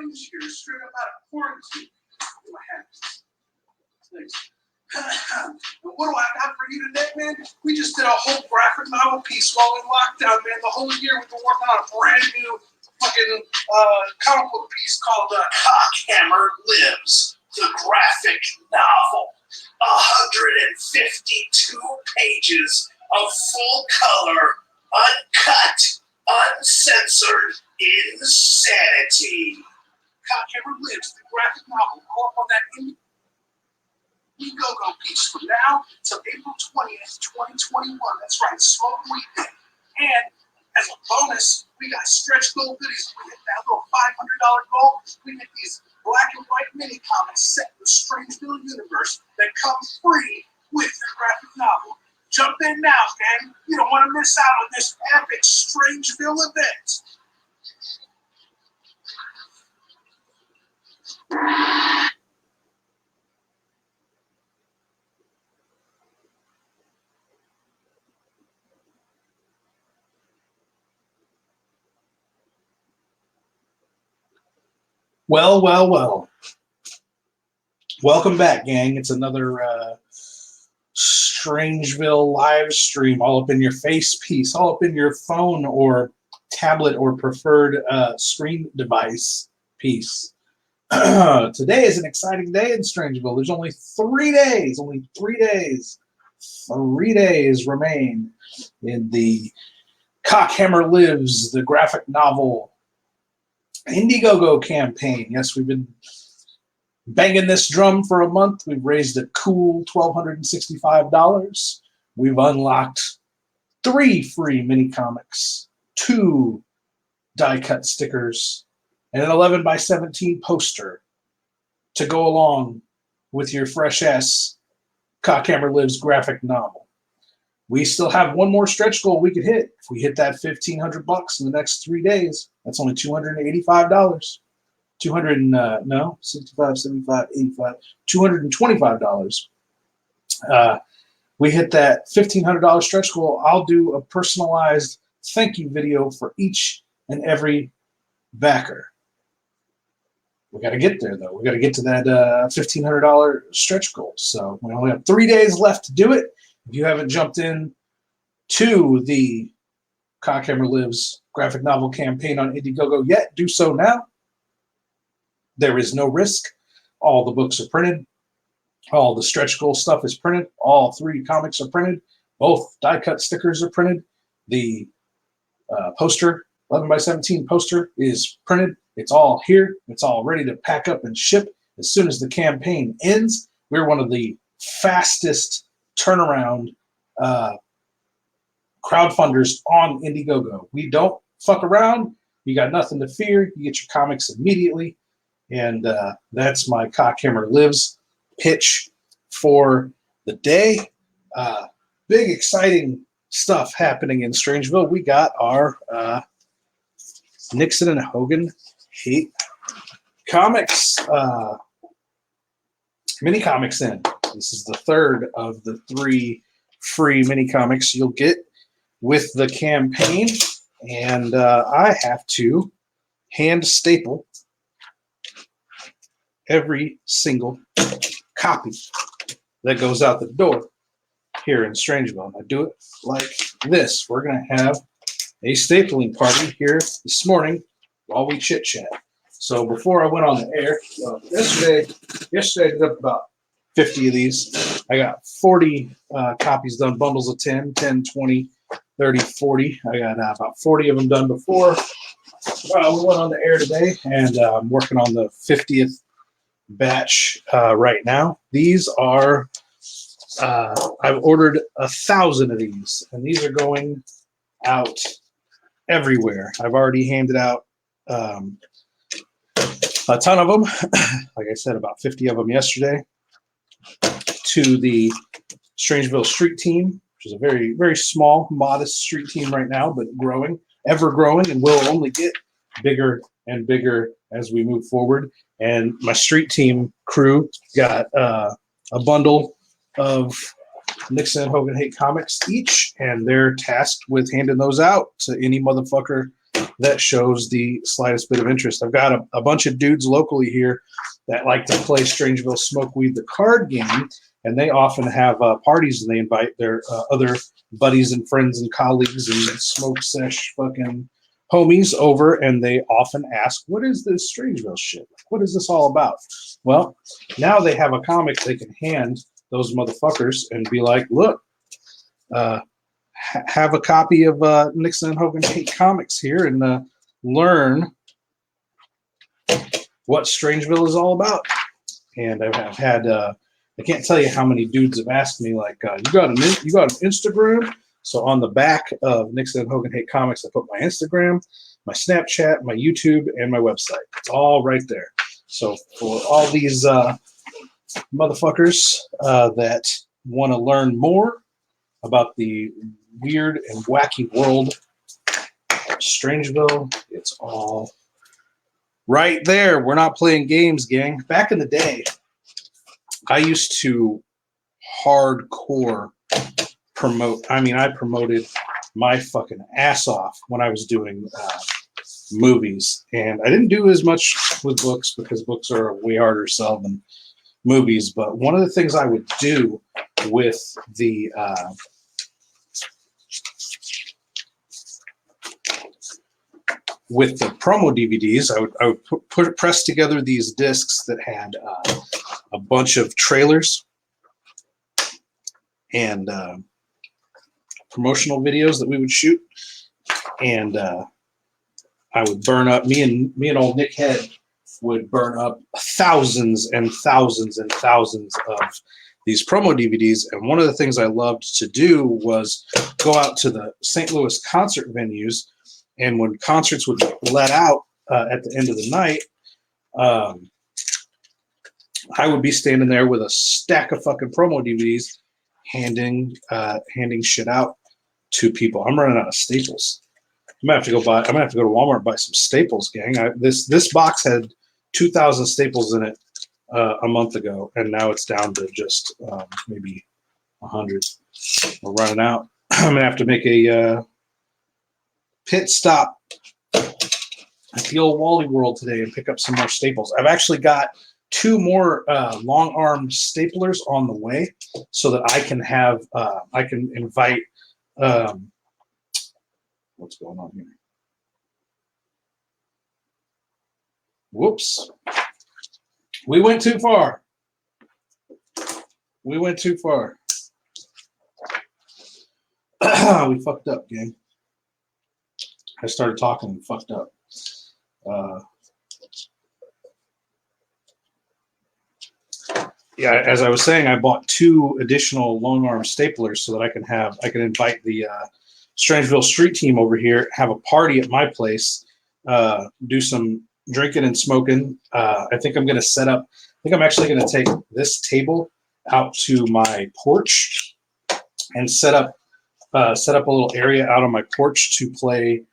news here, straight up out of quarantine. What happens? Thanks. And what do I got for you today, man? We just did a whole graphic novel piece while in lockdown, man. The whole year we've been working on a brand new fucking comic book piece called Cockhammer Lives, the graphic novel. 152 pages of full color, uncut, uncensored insanity. Cockhammer Lives, the graphic novel. Go up on that Indiegogo piece from now till April 20th, 2021. That's right, Smoke Weekend. And as a bonus, we got stretch goal goodies. We hit that little $500 goal. We get these black and white mini comics set in the Strangeville universe that come free with your graphic novel. Jump in now, gang. You don't want to miss out on this epic Strangeville event. Well, well, well. Welcome back, gang. It's another Strangeville live stream, all up in your face piece, all up in your phone or tablet or preferred screen device piece. Today is an exciting day in Strangeville. There's only 3 days, 3 days remain in the Cockhammer Lives, the graphic novel Indiegogo campaign. Yes, we've been banging this drum for a month. We've raised a cool $1,265. We've unlocked 3 free mini comics, 2 die cut stickers, and an 11x17 poster to go along with your fresh ass Cockhammer Lives graphic novel. We still have one more stretch goal we could hit. If we hit that $1,500 in the next 3 days, that's only $285. $225. We hit that $1,500 stretch goal. I'll do a personalized thank you video for each and every backer. We got to get there, though. We got to get to that $1,500 stretch goal. So we only have 3 days left to do it. If you haven't jumped in to the Cockhammer Lives graphic novel campaign on Indiegogo yet, do so now. There is no risk. All the books are printed. All the stretch goal stuff is printed. All 3 comics are printed. Both die-cut stickers are printed. The poster, 11x17 poster, is printed. It's all here. It's all ready to pack up and ship as soon as the campaign ends. We're one of the fastest turnaround crowdfunders on Indiegogo. We don't fuck around. You got nothing to fear. You get your comics immediately. And that's my Cockhammer Lives pitch for the day. Big, exciting stuff happening in Strangeville. We got our Nixon and Hogan hate comics, mini comics in. This is the 3rd of the 3 free mini comics you'll get with the campaign. And I have to hand staple every single copy that goes out the door here in Strangeville. I do it like this. We're going to have a stapling party here this morning while we chit-chat. So before I went on the air, yesterday I did up about 50 of these. I got 40 copies done, bundles of 10, 10, 20, 30, 40. I got about 40 of them done before we went on the air today, and I'm working on the 50th batch right now. These are, I've ordered 1,000 of these, and these are going out everywhere. I've already handed out a ton of them. Like I said, about 50 of them yesterday to the Strangeville street team, which is a very, very small, modest street team right now, but growing, ever growing, and will only get bigger and bigger as we move forward. And my street team crew got a bundle of Nixon and Hogan Hate comics each, and they're tasked with handing those out to any motherfucker that shows the slightest bit of interest. I've got a bunch of dudes locally here that like to play Strangeville Smokeweed, the card game, and they often have parties and they invite their other buddies and friends and colleagues and smoke sesh fucking homies over, and they often ask, what is this Strangeville shit? What is this all about? Well, now they have a comic they can hand those motherfuckers and be like, look, have a copy of Nixon and Hogan Hate Comics here and learn what Strangeville is all about. And I've had, I can't tell you how many dudes have asked me, like, you got an Instagram? So on the back of Nixon and Hogan Hate Comics, I put my Instagram, my Snapchat, my YouTube, and my website. It's all right there. So for all these motherfuckers that want to learn more about the weird and wacky world of Strangeville, it's all right there. We're not playing games, gang. Back in the day, I used to hardcore promote. I mean, I promoted my fucking ass off when I was doing movies. And I didn't do as much with books because books are way harder to sell than movies. But one of the things I would do with the promo DVDs, I would press together these discs that had a bunch of trailers and promotional videos that we would shoot, and I would burn up. Me and old Nick Head would burn up thousands and thousands and thousands of these promo DVDs. And one of the things I loved to do was go out to the St. Louis concert venues. And when concerts would let out at the end of the night, I would be standing there with a stack of fucking promo DVDs, handing shit out to people. I'm running out of staples. I'm gonna have to go to Walmart and buy some staples, gang. This box had 2,000 staples in it a month ago, and now it's down to just maybe 100. We're running out. I'm gonna have to make a pit stop at the old Wally World today and pick up some more staples. I've actually got 2 more long arm staplers on the way, so that I can have I can invite what's going on here? Whoops. We went too far. We went too far. We fucked up, gang. I started talking and fucked up. Yeah, as I was saying, I bought 2 additional long arm staplers so that I can invite the Strangeville street team over here, have a party at my place, do some drinking and smoking. I think I'm actually going to take this table out to my porch and set up a little area out on my porch to play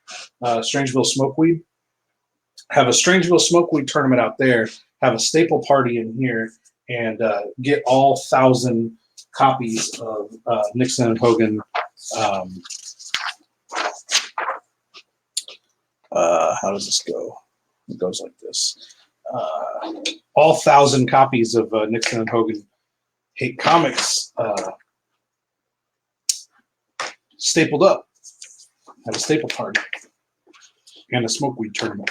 Strangeville Smokeweed. Have a Strangeville Smokeweed tournament out there. Have a staple party in here, and get all 1,000 copies of Nixon and Hogan. How does this go? It goes like this. All 1,000 copies of Nixon and Hogan Hate Comics stapled up at a staple party and a smokeweed tournament.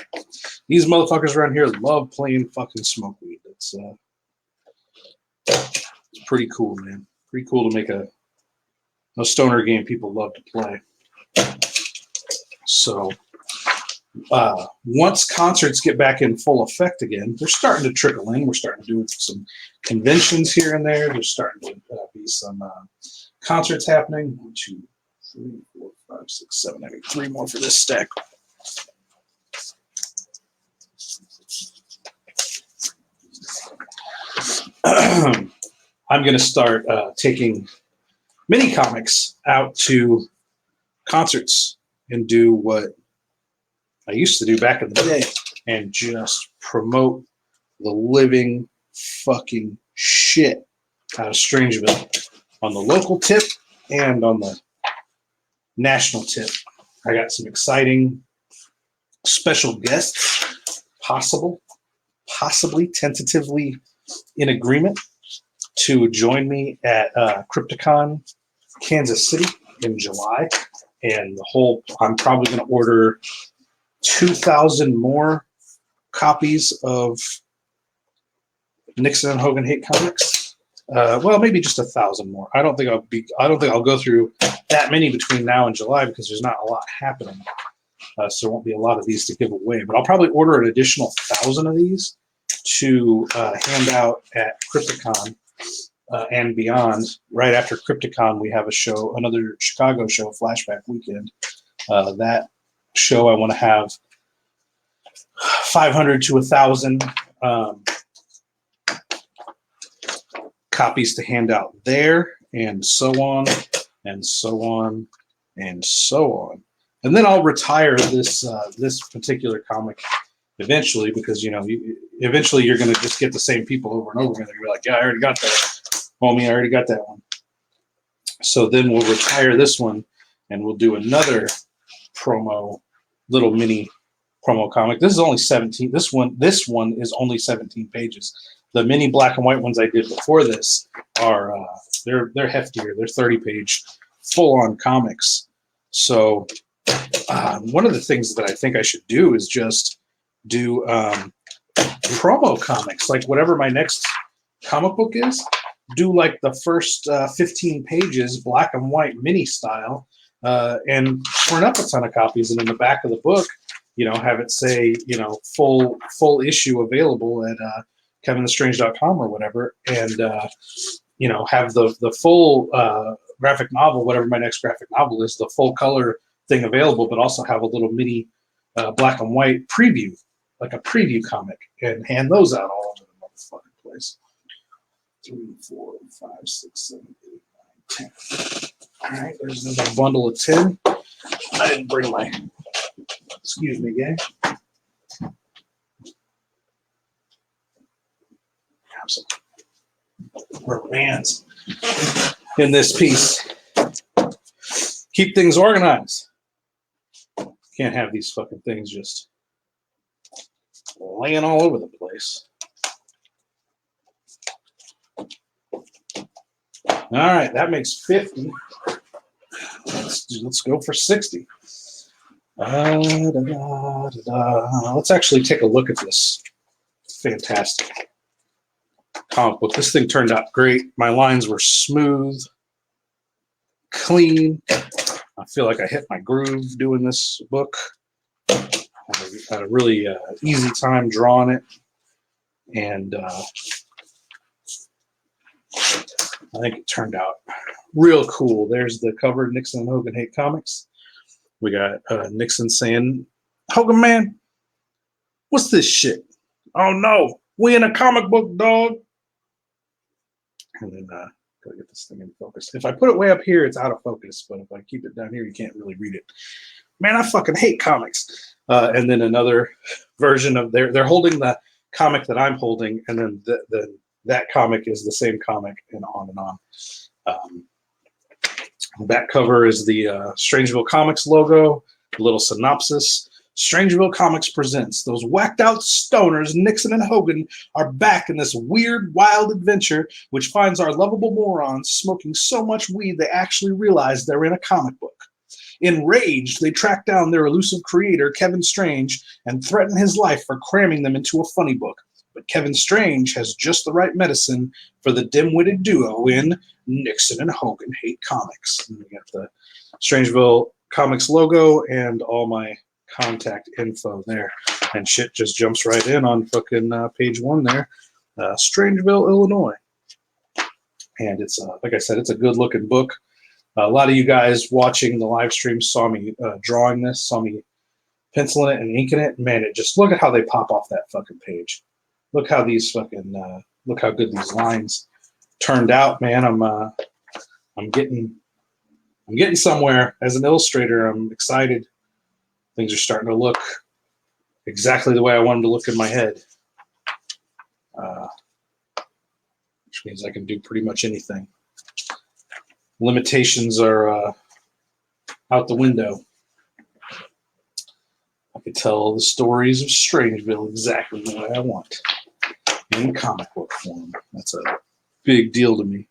These motherfuckers around here love playing fucking smokeweed. It's pretty cool, man. Pretty cool to make a stoner game people love to play. So once concerts get back in full effect again, they're starting to trickle in. We're starting to do some conventions here and there. There's starting to be some concerts happening. 1, 2, 3, 4, 5, 6, 7, 8. 3 more for this stack. I'm going to start taking mini comics out to concerts and do what I used to do back in the day and just promote the living fucking shit out of Strangeville on the local tip and on the national tip. I got some exciting special guests, possibly tentatively in agreement to join me at Crypticon Kansas City in July. And I'm probably going to order 2,000 more copies of Nixon and Hogan Hate Comics. Well, maybe just 1,000 more. I don't think I'll go through that many between now and July because there's not a lot happening. So there won't be a lot of these to give away. But I'll probably order an additional 1,000 of these to hand out at Crypticon and beyond. Right after Crypticon, we have a show, another Chicago show, Flashback Weekend. That show, I want to have 500 to 1,000 copies to hand out there, and so on, and so on, and so on. And then I'll retire this particular comic eventually, because eventually you're going to just get the same people over and over again. You're like, yeah, I already got that, homie. I already got that one. So then we'll retire this one, and we'll do another little mini promo comic. This is only 17. This one is only 17 pages. The mini black and white ones I did before this are they're heftier. They're 30-page full-on comics. So one of the things that I think I should do is just do promo comics, like whatever my next comic book is. Do like the first 15 pages black and white mini style, and print up a ton of copies, and in the back of the book, have it say, full issue available at kevinthestrange.com or whatever, and have the full graphic novel, whatever my next graphic novel is, the full color thing available, but also have a little mini black and white preview, like a preview comic, and hand those out all over the motherfucking place. 3, 4, 5, 6, 7, 8, 9, 10. All right, there's another bundle of 10. I didn't bring my, excuse me, gang. Have some rubber bands in this piece. Keep things organized. Can't have these fucking things just laying all over the place. All right, that makes 50. Let's go for 60. Let's actually take a look at this fantastic comic book. This thing turned out great. My lines were smooth, clean. I feel like I hit my groove doing this book. I had a really easy time drawing it, and I think it turned out real cool. There's the cover, Nixon and Hogan Hate Comics. We got Nixon saying, "Hogan, man, what's this shit? Oh no, we in a comic book, dog." And then gotta get this thing in focus. If I put it way up here, it's out of focus. But if I keep it down here, you can't really read it. Man, I fucking hate comics. And then another version of they're holding the comic that I'm holding, and then that comic is the same comic, and on and on. Back cover is the Strangeville Comics logo, a little synopsis. Strangeville Comics presents those whacked out stoners Nixon and Hogan are back in this weird, wild adventure which finds our lovable morons smoking so much weed they actually realize they're in a comic book. Enraged, they track down their elusive creator, Kevin Strange, and threaten his life for cramming them into a funny book. But Kevin Strange has just the right medicine for the dim-witted duo in Nixon and Hogan Hate Comics. And we got the Strangeville Comics logo and all my contact info there. And shit just jumps right in on fucking page 1 there. Strangeville, Illinois. And it's, like I said, it's a good-looking book. A lot of you guys watching the live stream saw me drawing this, saw me penciling it and inking it. Man, it just, look at how they pop off that fucking page. Look how these fucking, look how good these lines turned out, man. I'm getting somewhere as an illustrator. I'm excited. Things are starting to look exactly the way I want them to look in my head, which means I can do pretty much anything. Limitations are out the window. I could tell the stories of Strangeville exactly the way I want in comic book form. That's a big deal to me.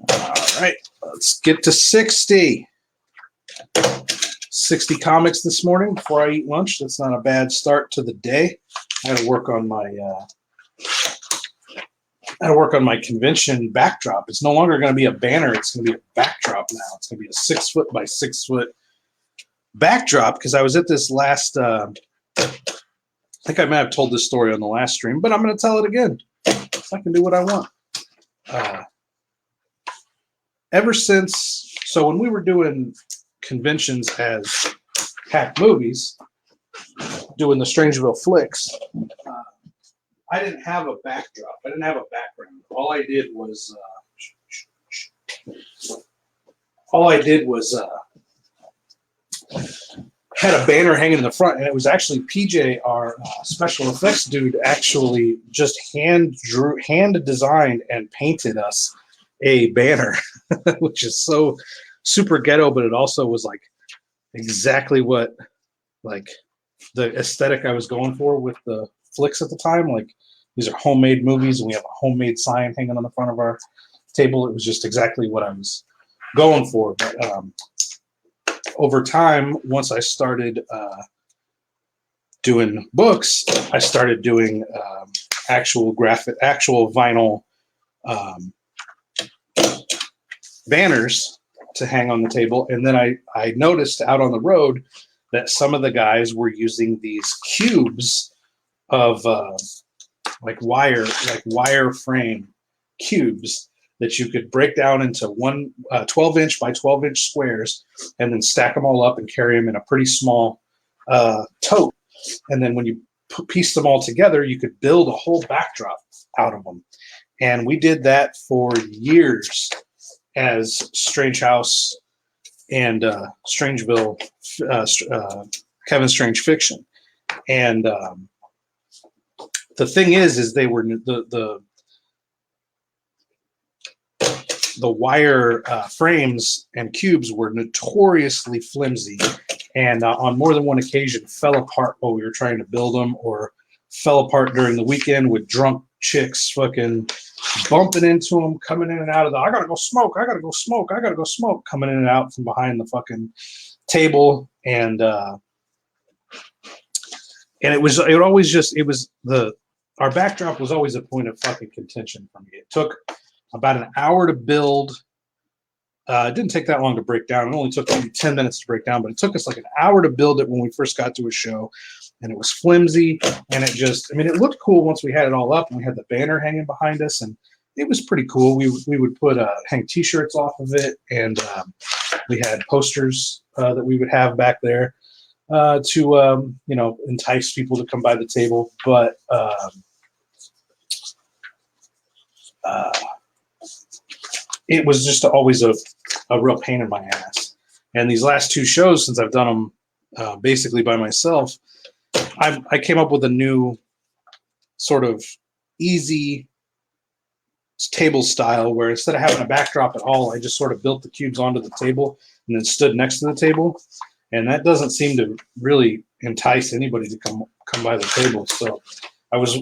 All right, let's get to 60. 60 comics this morning before I eat lunch. That's not a bad start to the day. I had to work on my convention backdrop. It's no longer going to be a banner. It's going to be a backdrop now. It's going to be a 6 foot by 6 foot backdrop because I was at this last. I think I might have told this story on the last stream, but I'm going to tell it again. So I can do what I want. Ever since, so when we were doing conventions as Hack Movies, doing the Strangeville flicks, I didn't have a backdrop. I didn't have a background. All I did was had a banner hanging in the front, and it was actually PJ, our special effects dude, actually just hand designed and painted us a banner, which is so super ghetto, but it also was like exactly what like the aesthetic I was going for with the flicks at the time. Like, these are homemade movies, and we have a homemade sign hanging on the front of our table. It was just exactly what I was going for. But over time, once I started doing books, I started doing actual vinyl banners to hang on the table. And then I noticed out on the road that some of the guys were using these cubes of wire frame cubes that you could break down into 12-inch by 12-inch squares and then stack them all up and carry them in a pretty small tote. And then when you piece them all together, you could build a whole backdrop out of them. And we did that for years as Strange House and Strangeville, Kevin Strange Fiction. And the thing is they were the wire frames and cubes were notoriously flimsy, and on more than one occasion fell apart while we were trying to build them, or fell apart during the weekend with drunk chicks fucking bumping into them, coming in and out of I gotta go smoke, coming in and out from behind the fucking table. And our backdrop was always a point of fucking contention for me. It took about an hour to build. It didn't take that long to break down. It only took maybe 10 minutes to break down, but it took us like an hour to build it when we first got to a show. And it was flimsy, and it looked cool once we had it all up and we had the banner hanging behind us, and it was pretty cool. We would put hang t-shirts off of it, and we had posters that we would have back there to entice people to come by the table. But it was just always a real pain in my ass. And these last two shows, since I've done them basically by myself, I came up with a new sort of easy table style where instead of having a backdrop at all, I just sort of built the cubes onto the table and then stood next to the table. And that doesn't seem to really entice anybody to come by the table. So I was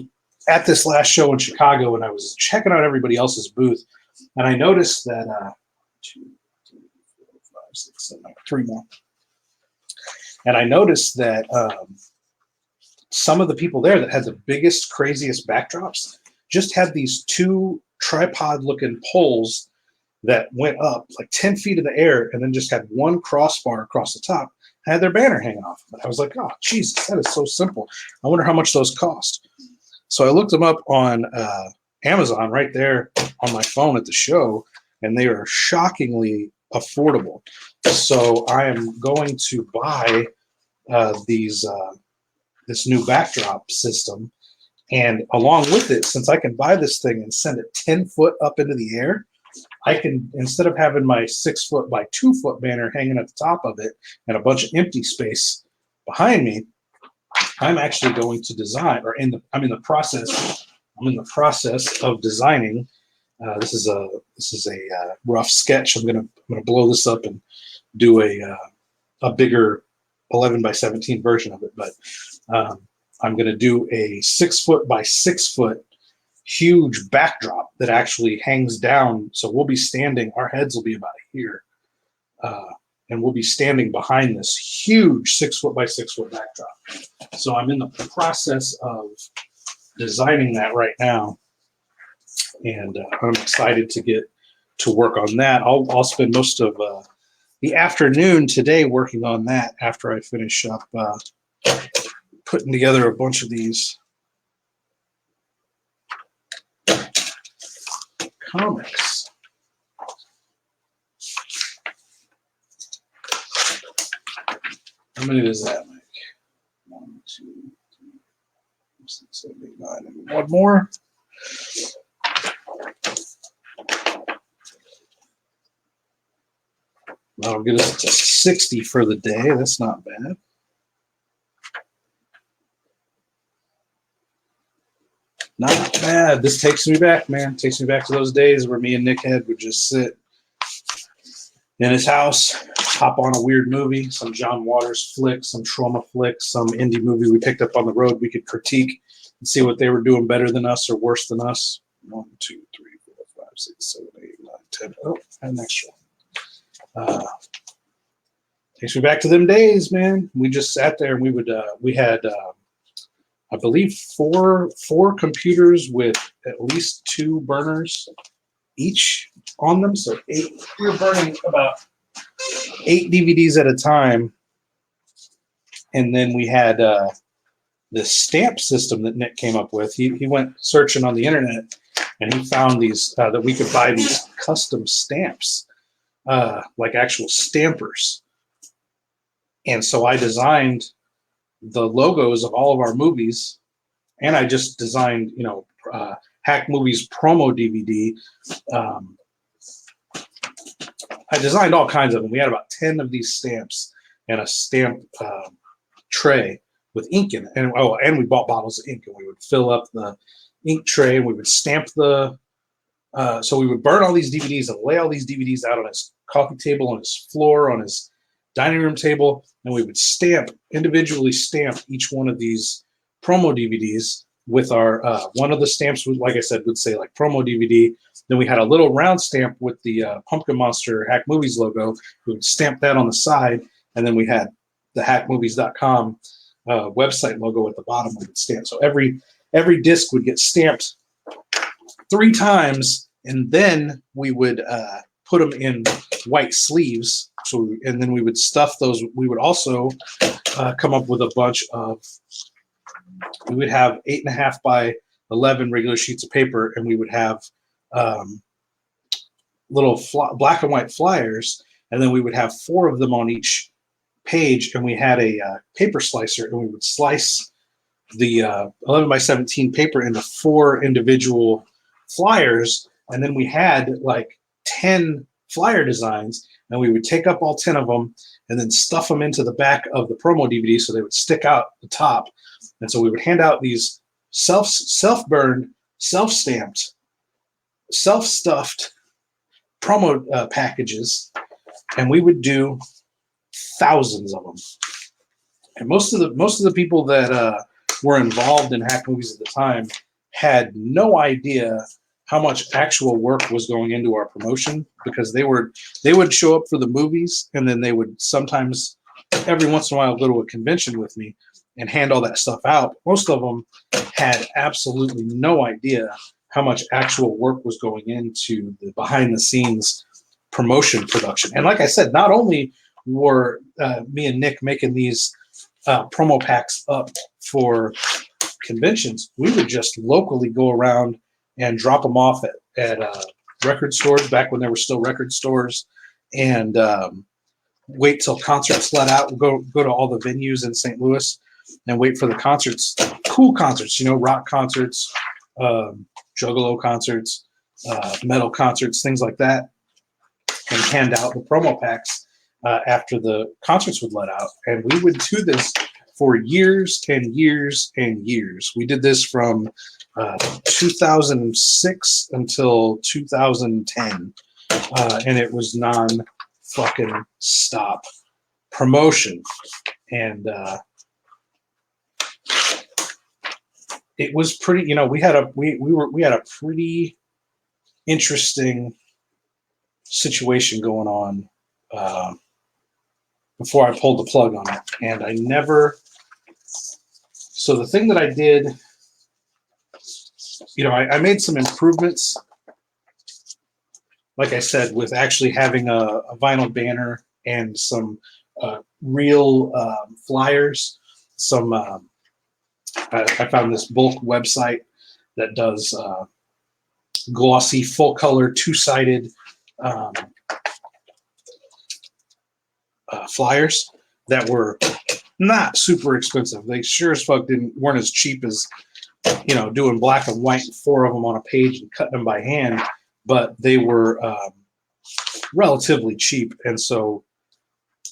at this last show in Chicago, and I was checking out everybody else's booth, and I noticed that 2, 3, 4, 5, 6, 7, 8, 3 more. And I noticed that some of the people there that had the biggest, craziest backdrops just had these 2 tripod-looking poles that went up like 10 feet in the air, and then just had one crossbar across the top, had their banner hanging off. But I was like, oh, Jesus, that is so simple. I wonder how much those cost. So I looked them up on Amazon right there on my phone at the show, and they are shockingly affordable. So I am going to buy this new backdrop system, and along with it, since I can buy this thing and send it 10 foot up into the air, I can, instead of having my 6 foot by 2 foot banner hanging at the top of it and a bunch of empty space behind me, I'm actually going to design, or I'm in the process of designing. This is a rough sketch. I'm gonna blow this up and do a bigger 11 by 17 version of it, but I'm going to do a 6 foot by 6 foot huge backdrop that actually hangs down. So we'll be standing, our heads will be about here. And we'll be standing behind this huge 6 foot by 6 foot backdrop. So I'm in the process of designing that right now. And I'm excited to get to work on that. I'll spend most of the afternoon today working on that after I finish up putting together a bunch of these comics. How many does that make? 1, 2, 3, 4, 6, 7, 8, 9, and one more. That'll get us to 60 for the day. That's not bad. Not bad. This takes me back, man. Takes me back to those days where me and Nick Head would just sit in his house, hop on a weird movie, some John Waters flick, some trauma flick, some indie movie we picked up on the road we could critique and see what they were doing better than us or worse than us. 1, 2, 3, 4, 5, 6, 7, 8, 9, 10. Oh, and an extra one. Takes me back to them days, man. We just sat there and we had I believe four computers with at least 2 burners each on them. So 8. We were burning about 8 DVDs at a time. And then we had the stamp system that Nick came up with. He went searching on the internet and he found these that we could buy these custom stamps, like actual stampers. And so I designed the logos of all of our movies, and I just designed, Hack Movies promo DVD. I designed all kinds of them. We had about 10 of these stamps and a stamp tray with ink in it. And we bought bottles of ink, and we would fill up the ink tray, and we would stamp the. So we would burn all these DVDs and lay all these DVDs out on his coffee table, on his floor, on his dining room table, and we would individually stamp each one of these promo DVDs with our, one of the stamps, like I said, would say like promo DVD. Then we had a little round stamp with the Pumpkin Monster Hack Movies logo. We would stamp that on the side, and then we had the hackmovies.com website logo at the bottom we would stamp. So every disc would get stamped 3 times, and then we would put them in white sleeves. And then we would stuff those. We would also come up with a bunch of. We would have 8.5 by 11 regular sheets of paper, and we would have little black and white flyers, and then we would have 4 of them on each page, and we had a paper slicer, and we would slice the 11 by 17 paper into 4 individual flyers, and then we had like 10 flyer designs, and we would take up all 10 of them and then stuff them into the back of the promo DVD so they would stick out the top. And so we would hand out these self-burned, self-stamped, self-stuffed promo packages, and we would do thousands of them. And most of the people that were involved in Hack Movies at the time had no idea how much actual work was going into our promotion, because they would show up for the movies, and then they would sometimes every once in a while go to a convention with me and hand all that stuff out. Most of them had absolutely no idea how much actual work was going into the behind the scenes promotion production. And like I said, not only were me and Nick making these promo packs up for conventions, we would just locally go around and drop them off at record stores back when there were still record stores, and wait till concerts let out. We'll go to all the venues in St. Louis and wait for the concerts, cool concerts, rock concerts, juggalo concerts, metal concerts, things like that, and hand out the promo packs after the concerts would let out. And we would do this for years and years and years. We did this from 2006 until 2010, and it was non-fucking stop promotion, and it was pretty. You know, we had a pretty interesting situation going on before I pulled the plug on it, and I never. So the thing that I did, you know, I made some improvements. Like I said, with actually having a vinyl banner and some real flyers. Some I found this bulk website that does glossy, full color, two-sided flyers that were not super expensive. They sure as fuck weren't as cheap as, you know, doing black and white, 4 of them on a page and cutting them by hand. But they were relatively cheap. And so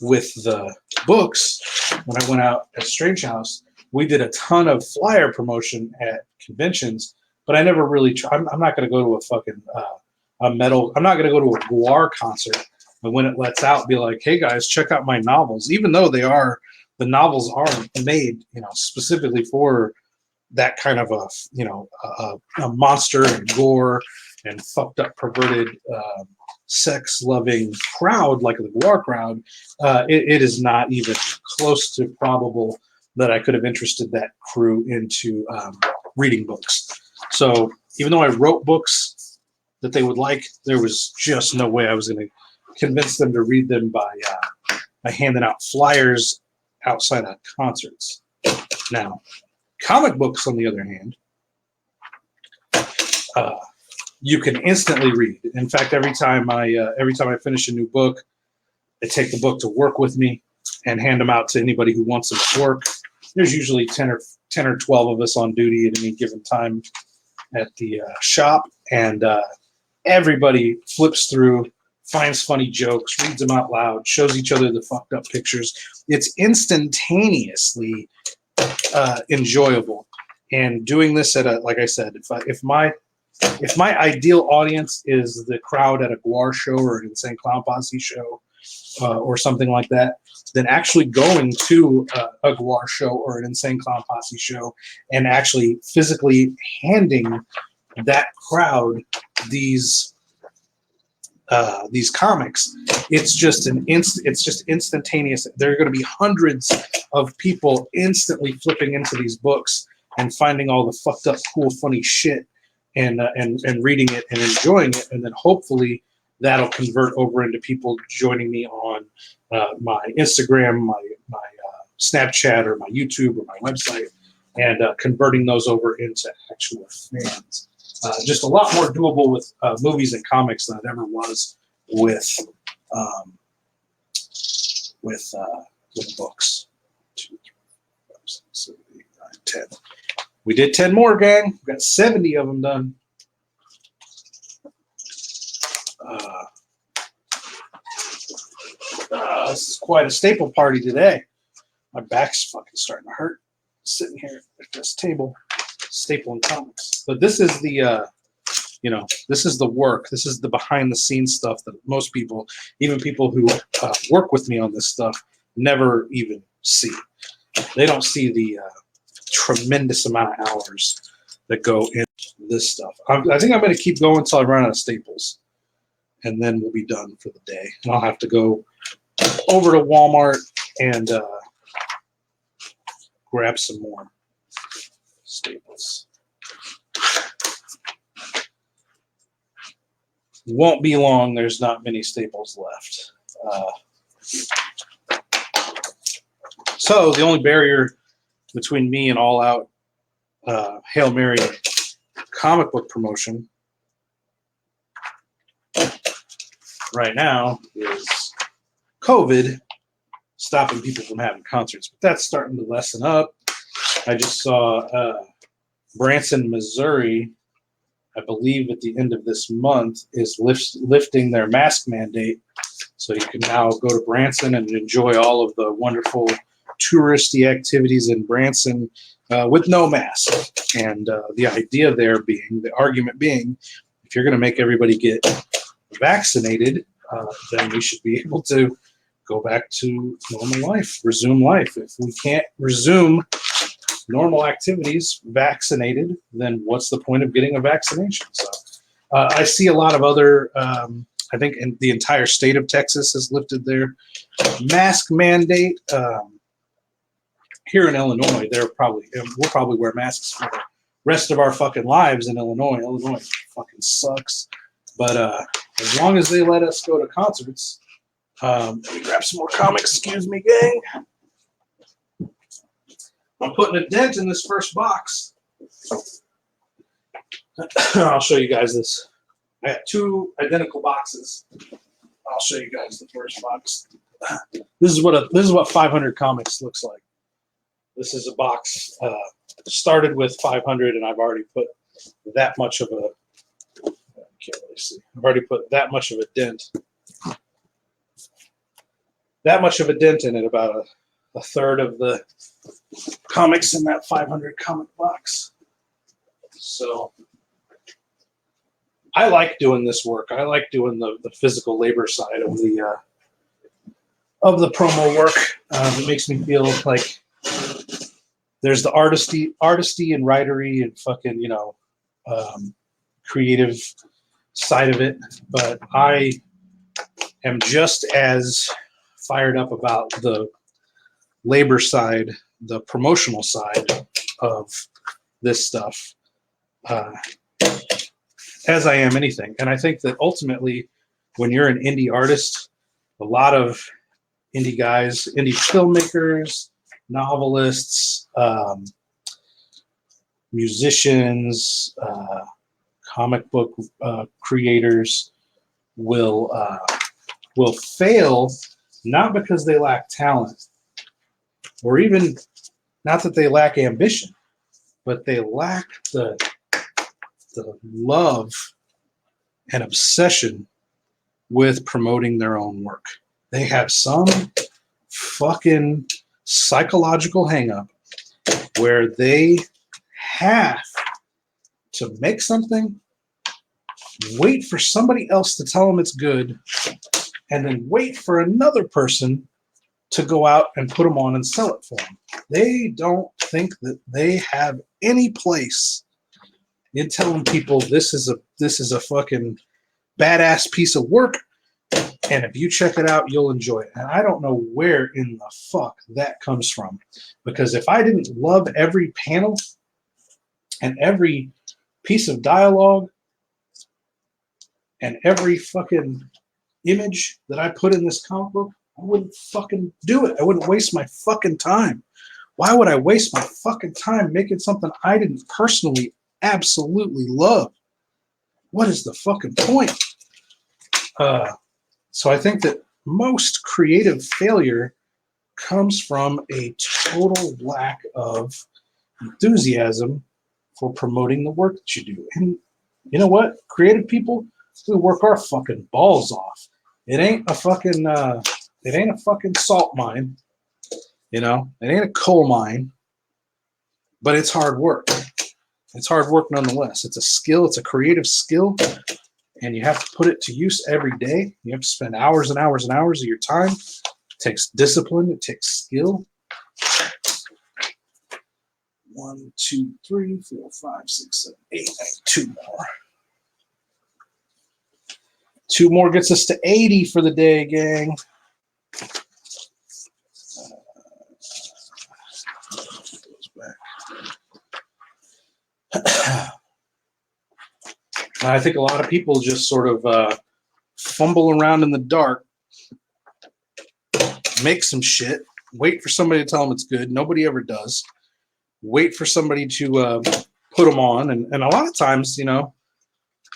with the books, when I went out at Strange House, we did a ton of flyer promotion at conventions, but I never really I'm not going to go to a fucking I'm not going to go to a Guar concert and when it lets out be like, hey guys, check out my novels, even though the novels are made, you know, specifically for that kind of a monster and gore and fucked up, perverted, sex-loving crowd like the Guar crowd. It is not even close to probable that I could have interested that crew into reading books. So even though I wrote books that they would like, there was just no way I was going to convince them to read them by handing out flyers outside of concerts. Now, comic books, on the other hand, you can instantly read. In fact, every time I finish a new book, I take the book to work with me and hand them out to anybody who wants them to work. There's usually 10 or 12 of us on duty at any given time at the shop, and everybody flips through, finds funny jokes, reads them out loud, shows each other the fucked up pictures. It's instantaneously enjoyable. And doing this at like I said, if my ideal audience is the crowd at a Guar show or an Insane Clown Posse show or something like that, then actually going to a Guar show or an Insane Clown Posse show and actually physically handing that crowd these comics, it's just instantaneous. There are going to be hundreds of people instantly flipping into these books and finding all the fucked up, cool, funny shit and reading it and enjoying it, and then hopefully that'll convert over into people joining me on my Instagram, my Snapchat, or my YouTube, or my website, and converting those over into actual fans. Just a lot more doable with movies and comics than it ever was with books. 2, 3, 4, 5, 6, 7, 8, 9, 10. We did 10 more, gang. We got 70 of them done. This is quite a staple party today. My back's fucking starting to hurt sitting here at this table, stapling comics. But this is the, this is the work. This is the behind the scenes stuff that most people, even people who work with me on this stuff, never even see. They don't see the tremendous amount of hours that go into this stuff. I think I'm going to keep going until I run out of staples, and then we'll be done for the day. And I'll have to go over to Walmart and grab some more staples. Won't be long. There's not many staples left. So the only barrier between me and all out Hail Mary comic book promotion right now is COVID stopping people from having concerts. But that's starting to lessen up. I just saw Branson, Missouri, I believe at the end of this month, is lifting their mask mandate. So you can now go to Branson and enjoy all of the wonderful touristy activities in Branson with no mask. And the argument being, if you're going to make everybody get vaccinated, then we should be able to go back to normal life, resume life. If we can't resume normal activities vaccinated, then what's the point of getting a vaccination? So I see a lot of other, I think in the entire state of Texas has lifted their mask mandate. Here in Illinois, we'll probably wear masks for the rest of our fucking lives in Illinois. Illinois fucking sucks. But as long as they let us go to concerts, let me grab some more comics. Excuse me, gang. I'm putting a dent in this first box. I'll show you guys this. I have 2 identical boxes. I'll show you guys the first box. This is what 500 comics looks like. This is a box started with 500, and I've already put that much of a. I can't really see. I've already put that much of a dent. That much of a dent in it. About a third of the comics in that 500 comic box. So I like doing this work. I like doing the physical labor side of the promo work. It makes me feel like there's the artisty and writery and fucking, creative side of it. But I am just as fired up about the labor side, the promotional side of this stuff, as I am anything. And I think that ultimately, when you're an indie artist, a lot of indie guys, indie filmmakers, novelists, musicians, comic book creators will fail, not because they lack talent, or even not that they lack ambition, but they lack the love and obsession with promoting their own work. They have some fucking psychological hang-up where they have to make something, wait for somebody else to tell them it's good, and then wait for another person to go out and put them on and sell it for them. They don't think that they have any place in telling people this is a fucking badass piece of work, and if you check it out, you'll enjoy it. And I don't know where in the fuck that comes from, because if I didn't love every panel and every piece of dialogue and every fucking image that I put in this comic book, I wouldn't fucking do it. I wouldn't waste my fucking time. Why would I waste my fucking time making something I didn't personally absolutely love? What is the fucking point? So I think that most creative failure comes from a total lack of enthusiasm for promoting the work that you do. And you know what? Creative people, we work our fucking balls off. It ain't a fucking salt mine, it ain't a coal mine, but it's hard work. It's hard work nonetheless. It's a skill. It's a creative skill, and you have to put it to use every day. You have to spend hours and hours and hours of your time. It takes discipline. It takes skill. 1, 2, 3, 4, 5, 6, 7, 8, 2 more. 2 more gets us to 80 for the day, gang. I think a lot of people just sort of fumble around in the dark, make some shit, wait for somebody to tell them it's good. Nobody ever does. Wait for somebody to put them on. And a lot of times,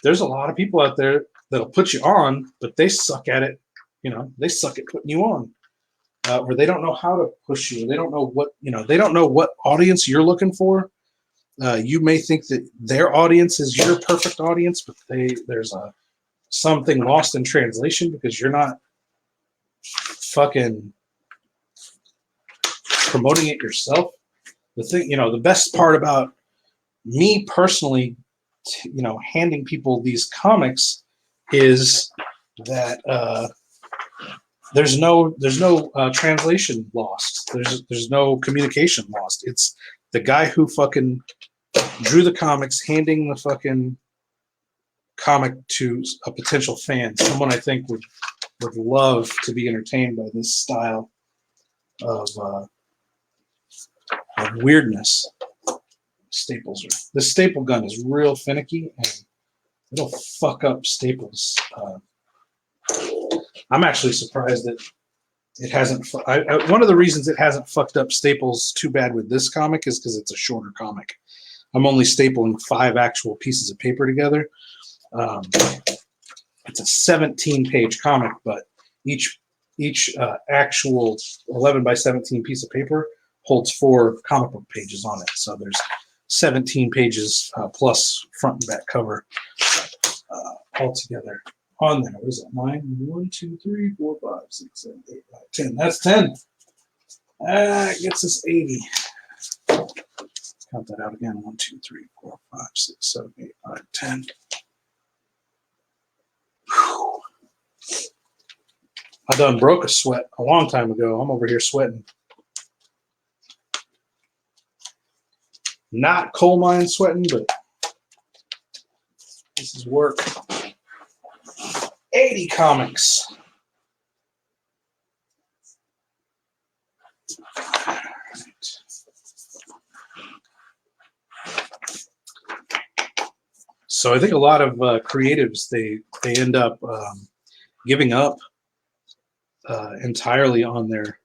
there's a lot of people out there that'll put you on, but they suck at it. They suck at putting you on. Or they don't know how to push you. They don't know what audience you're looking for. You may think that their audience is your perfect audience, but there's something lost in translation because you're not fucking promoting it yourself. The thing, the best part about me personally, handing people these comics is that there's no translation lost. There's no communication lost. It's the guy who fucking drew the comics handing the fucking comic to a potential fan, someone I think would love to be entertained by this style of weirdness. Staples are. This staple gun is real finicky and it'll fuck up staples. I'm actually surprised that it hasn't. One of the reasons it hasn't fucked up staples too bad with this comic is because it's a shorter comic. I'm only stapling 5 actual pieces of paper together. It's a 17-page comic, but each actual 11 by 17 piece of paper holds 4 comic book pages on it. So there's 17 pages plus front and back cover altogether on there. What is that? 9, 1, 2, 3, 4, 5, 6, 7, 8, 9, 10. That's 10. That gets us 80. Count that out again. 1, 2, 3, 4, 5, 6, 7, 8, 9, 10. Whew. I done broke a sweat a long time ago. I'm over here sweating. Not coal mine sweating, but this is work. 80 comics. So I think a lot of creatives, they end up giving up entirely on their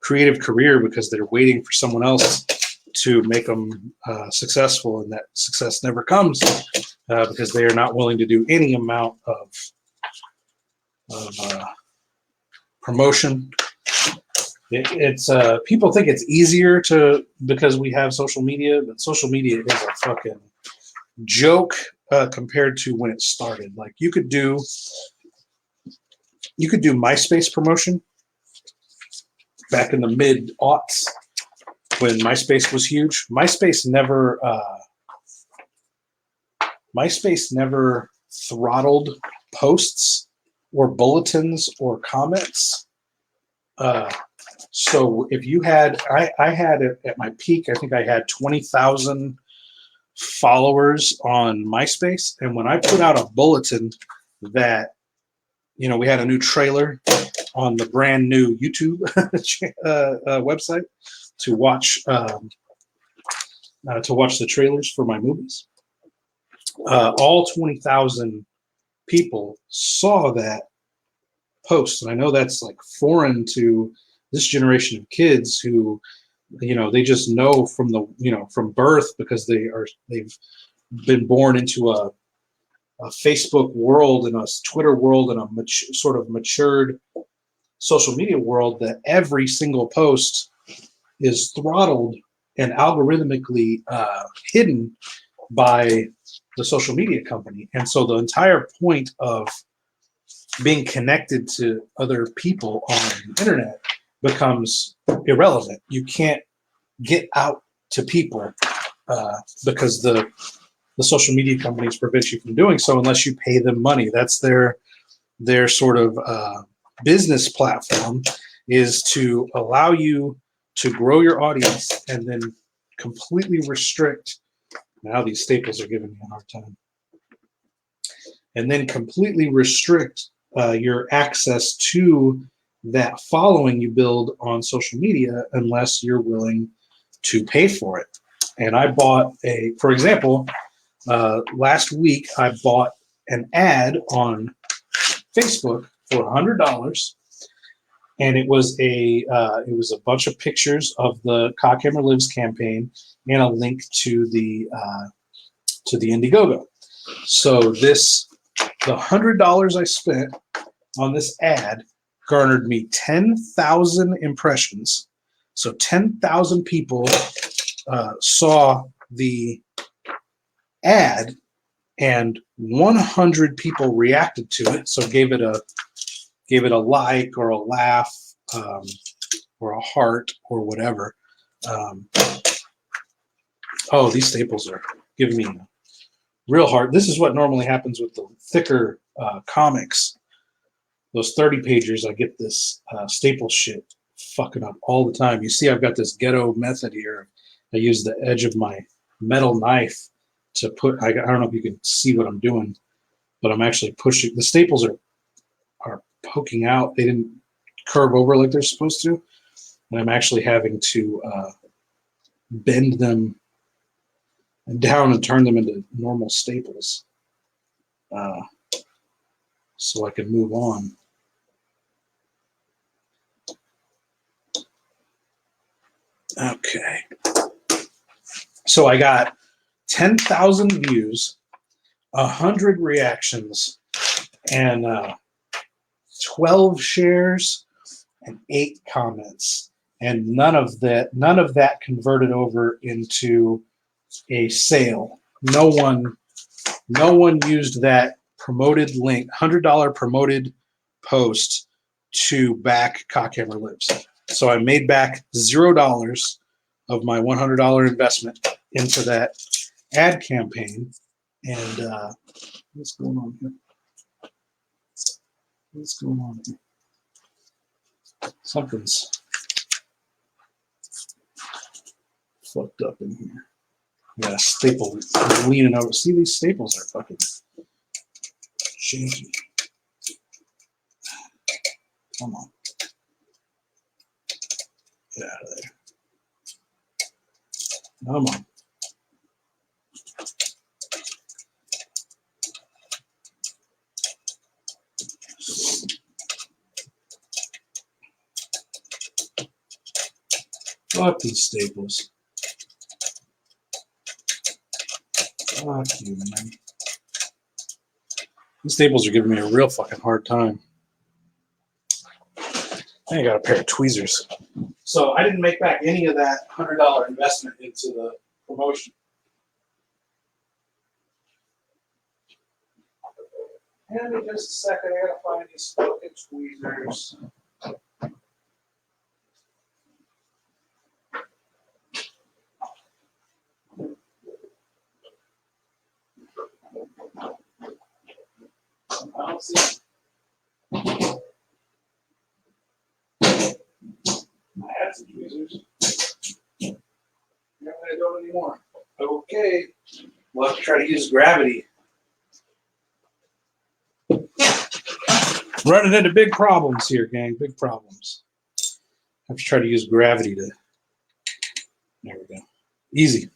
creative career because they're waiting for someone else to make them successful, and that success never comes because they are not willing to do any amount of promotion. It's people think it's easier because we have social media, but social media is a fucking joke compared to when it started. Like you could do MySpace promotion back in the mid-aughts when MySpace was huge. MySpace never throttled posts or bulletins or comments. So if you had, I had at my peak, I think I had 20,000 followers on MySpace. And when I put out a bulletin that, we had a new trailer on the brand new YouTube website to watch the trailers for my movies. All 20,000 people saw that post, and I know that's like foreign to this generation of kids who, they just know from birth because they've been born into a Facebook world and a Twitter world and a sort of matured social media world that every single post is throttled and algorithmically hidden by the social media company. And so the entire point of being connected to other people on the internet becomes irrelevant. You can't get out to people because the social media companies prevent you from doing so unless you pay them money. That's their sort of business platform, is to allow you to grow your audience and then completely restrict. Now these staples are giving me a hard time. And then completely restrict your access to that following you build on social media unless you're willing to pay for it. And I bought for example, last week I bought an ad on Facebook for $100, and it was a bunch of pictures of the Cockhammer Lives campaign and a link to the Indiegogo. So the $100 I spent on this ad garnered me 10,000 impressions. So 10,000 people saw the ad, and 100 people reacted to it. So gave it a like or a laugh or a heart or whatever. Oh, these staples are giving me a real hard. This is what normally happens with the thicker comics. those 30 pagers, I get this staple shit fucking up all the time. You see, I've got this ghetto method here. I use the edge of my metal knife to put, I don't know if you can see what I'm doing, but I'm actually pushing. The staples are poking out. They didn't curve over like they're supposed to. And I'm actually having to bend them down and turn them into normal staples so I can move on. Okay. So I got 10,000 views, 100 reactions, and 12 shares and 8 comments. And none of that converted over into a sale. No one used that promoted link, $100 promoted post to back Cockhammer Lives. So I made back $0 of my $100 investment into that ad campaign. And what's going on here? What's going on here? Something's fucked up in here. I got a staple leaning over. See, these staples are fucking janky. Come on. Get out of there. Come on. Fuck these staples. Fuck you, man. These staples are giving me a real fucking hard time. I got a pair of tweezers. So I didn't make back any of that $100 investment into the promotion. Give me just a second. I gotta find these fucking tweezers. I don't see them. I had some tweezers. Apparently I don't anymore. Okay. We'll have to try to use gravity. Running into big problems here, gang. Big problems. Have to try to use gravity to. There we go. Easy.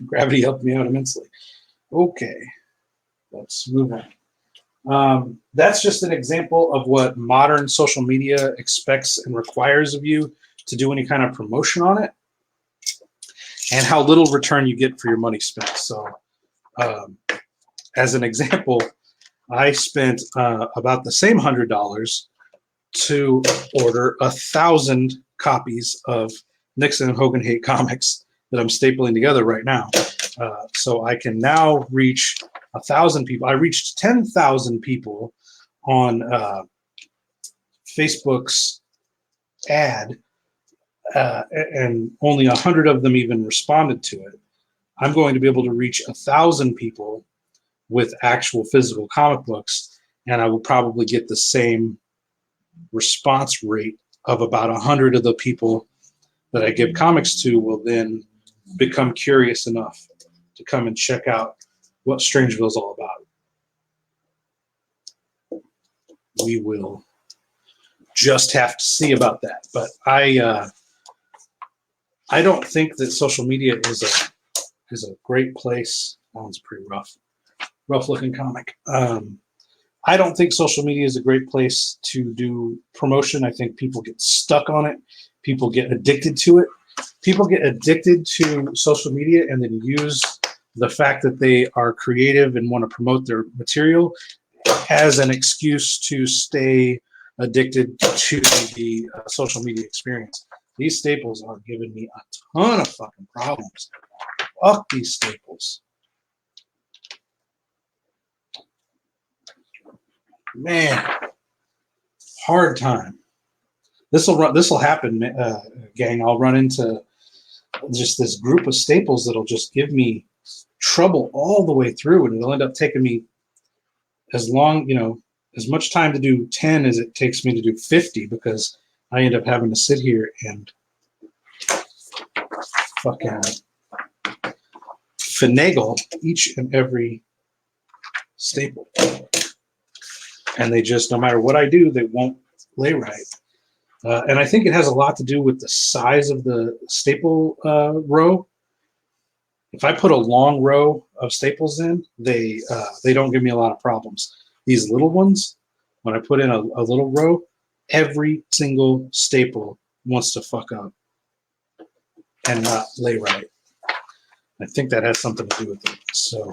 Gravity helped me out immensely. Okay. Let's move on. That's just an example of what modern social media expects and requires of you to do any kind of promotion on it, and how little return you get for your money spent. So, as an example, I spent about the same $100 to order 1,000 copies of Nixon and Hogan Hate comics that I'm stapling together right now. So I can now reach 1,000 people. I reached 10,000 people on Facebook's ad, and only 100 of them even responded to it. I'm going to be able to reach 1,000 people with actual physical comic books, and I will probably get the same response rate of about 100 of the people that I give comics to will then become curious enough to come and check out what Strangeville's all about. We will just have to see about that. But I don't think that social media is a great place. That one's pretty rough looking comic. I don't think social media is a great place to do promotion. I think people get stuck on it. People get addicted to it. People get addicted to social media and then use the fact that they are creative and want to promote their material as an excuse to stay addicted to the social media experience. These staples are giving me a ton of fucking problems. Fuck these staples. Man, hard time. This'll happen, gang. I'll run into just this group of staples that'll just give me trouble all the way through, and it'll end up taking me as long, as much time to do 10 as it takes me to do 50, because I end up having to sit here and fucking finagle each and every staple. And they just, no matter what I do, they won't lay right. And I think it has a lot to do with the size of the staple row. If I put a long row of staples in, they don't give me a lot of problems. These little ones, when I put in a little row, every single staple wants to fuck up and not lay right. I think that has something to do with it. So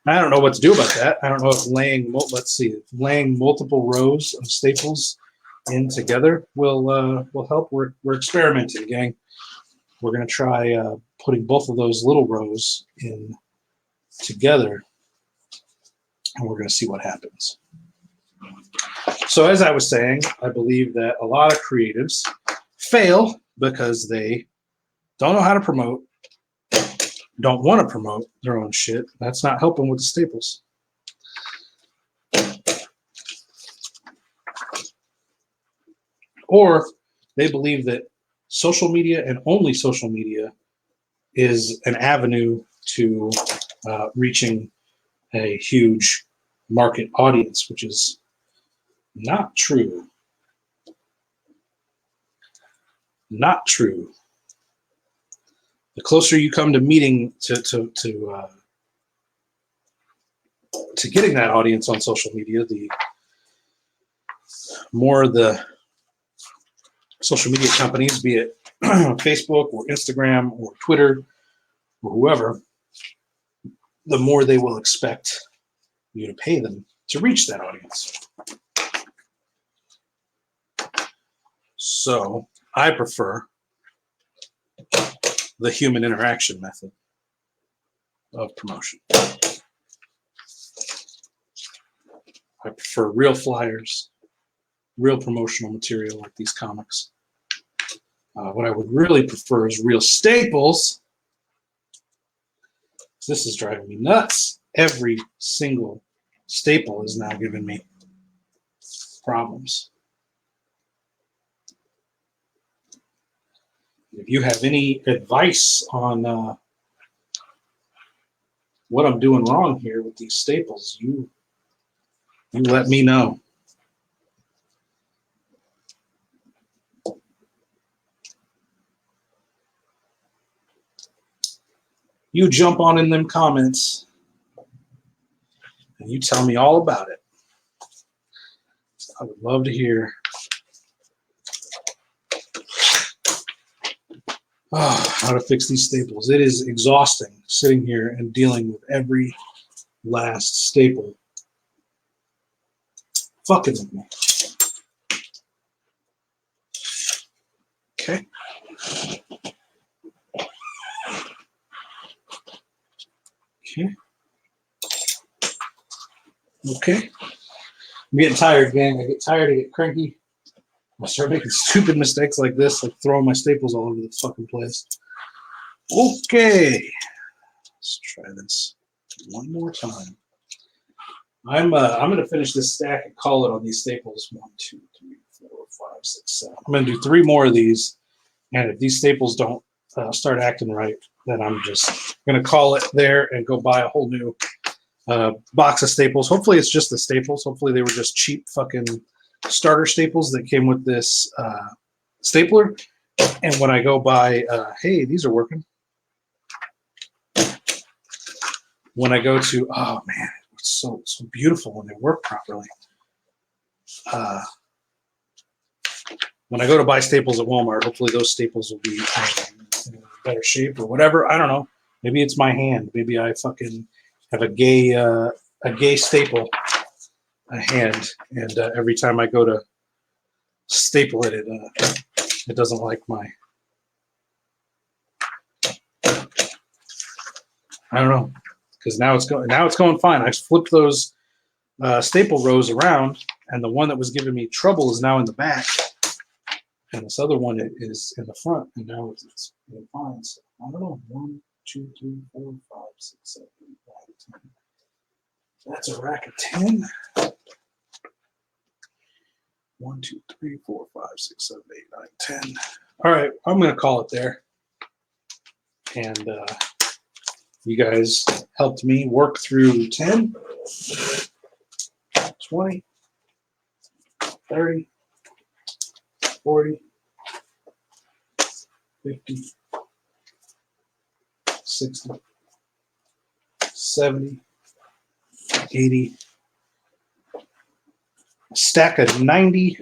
I don't know what to do about that. I don't know if laying multiple rows of staples in together will help. We're experimenting, gang. We're gonna try putting both of those little rows in together, and we're gonna see what happens. So as I was saying, I believe that a lot of creatives fail because they don't know how to promote, don't want to promote their own shit. That's not helping with the staples. Or they believe that social media and only social media is an avenue to reaching a huge market audience, which is not true. Not true. The closer you come to meeting to getting that audience on social media, the more the social media companies, be it Facebook or Instagram or Twitter or whoever, the more they will expect you to pay them to reach that audience. So I prefer the human interaction method of promotion. I prefer real flyers, real promotional material like these comics. What I would really prefer is real staples. This is driving me nuts. Every single staple is now giving me problems. If you have any advice on what I'm doing wrong here with these staples, you let me know. You jump on in them comments and you tell me all about it. I would love to hear how to fix these staples. It is exhausting sitting here and dealing with every last staple fucking with me. Okay. Okay. I'm getting tired, gang. I get tired, I get cranky. I start making stupid mistakes like this, like throwing my staples all over the fucking place. Okay. Let's try this one more time. I'm gonna finish this stack and call it on these staples. 1, 2, 3, 4, 5, 6, 7. I'm gonna do 3 more of these, and if these staples don't start acting right, then I'm just gonna call it there and go buy a whole new box of staples. Hopefully it's just the staples. Hopefully they were just cheap fucking starter staples that came with this stapler. And when I go buy, hey, these are working. When I go to, oh man, it's so beautiful when they work properly. When I go to buy staples at Walmart, hopefully those staples will be in better shape or whatever. I don't know. Maybe it's my hand. Maybe I fucking have a gay staple hand, and every time I go to staple it, it doesn't like my. I don't know, because now it's going fine. I flipped those staple rows around, and the one that was giving me trouble is now in the back, and this other one is in the front, and now it's doing fine. So I don't know. 1, 2, 3, 4, 5, 6, 7, 8, 9, 10. That's a rack of 10. 1, 2, 3, 4, 5, 6, 7, 8, 9, 10. All right, I'm going to call it there. And you guys helped me work through 10, 20, 30, 40, 50, 60, 70, 80, a stack of 90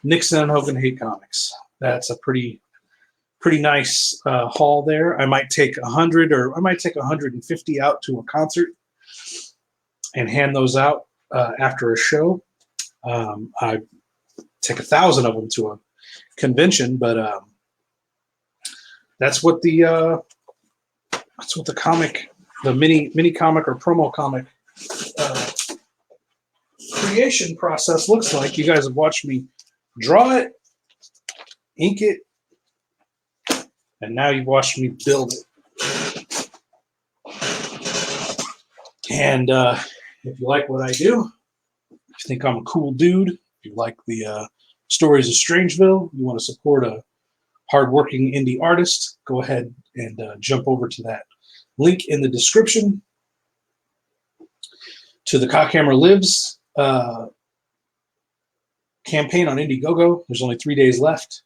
Nixon and Hogan hate comics. That's a pretty nice haul there. I might take 100 or I might take 150 out to a concert and hand those out after a show. I take 1,000 of them to a convention, but that's what the comic, the mini comic or promo comic creation process looks like. You guys have watched me draw it, ink it, and now you've watched me build it. And if you like what I do, if you think I'm a cool dude, if you like the stories of Strangeville, you want to support a hardworking indie artist, go ahead and jump over to that link in the description to the Cockhammer Lives campaign on Indiegogo. There's only 3 days left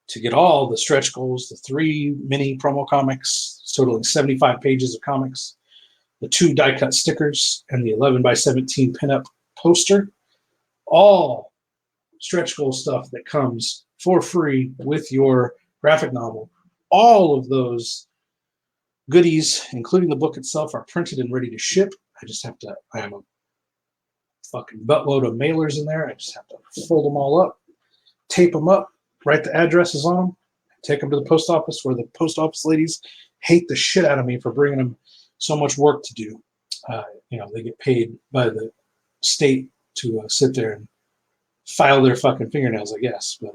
to get all the stretch goals, the 3 mini promo comics, totaling 75 pages of comics, the 2 die-cut stickers, and the 11x17 pinup poster. All stretch goal stuff that comes for free with your graphic novel. All of those goodies, including the book itself, are printed and ready to ship. I have a fucking buttload of mailers in there. I just have to fold them all up, tape them up, write the addresses on them, take them to the post office, where the post office ladies hate the shit out of me for bringing them so much work to do. They get paid by the state to sit there and file their fucking fingernails, I guess. But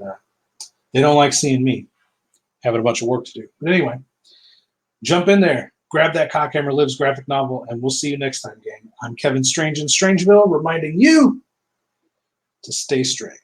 they don't like seeing me having a bunch of work to do. But anyway, jump in there, grab that Cockhammer Lives graphic novel, and we'll see you next time, gang. I'm Kevin Strange in Strangeville, reminding you to stay strange.